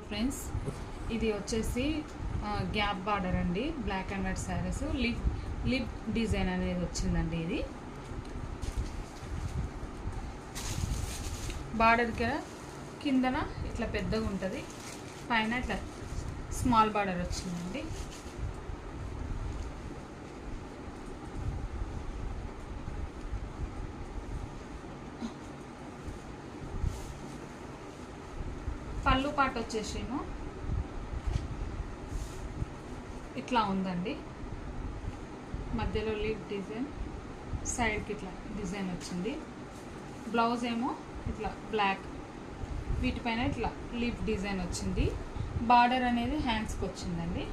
Friends, ఇది వచ్చేసి gap border అండి. Black and white saris lip design అనేది వచ్చిందండి. ఇది బార్డర్ కిందన ఇట్లా పెద్దగా ఉంటుంది, పైన ఇట్లా స్మాల్ బార్డర్ వచ్చిందండి. పళ్ళు పాట వచ్చేసేమో ఇట్లా ఉందండి. మధ్యలో లీఫ్ డిజైన్, సైడ్కి ఇట్లా డిజైన్ వచ్చింది. బ్లౌజ్ ఏమో ఇట్లా బ్లాక్, వీటిపైన ఇట్లా లీఫ్ డిజైన్ వచ్చింది. బార్డర్ అనేది హ్యాండ్స్కి వచ్చిందండి.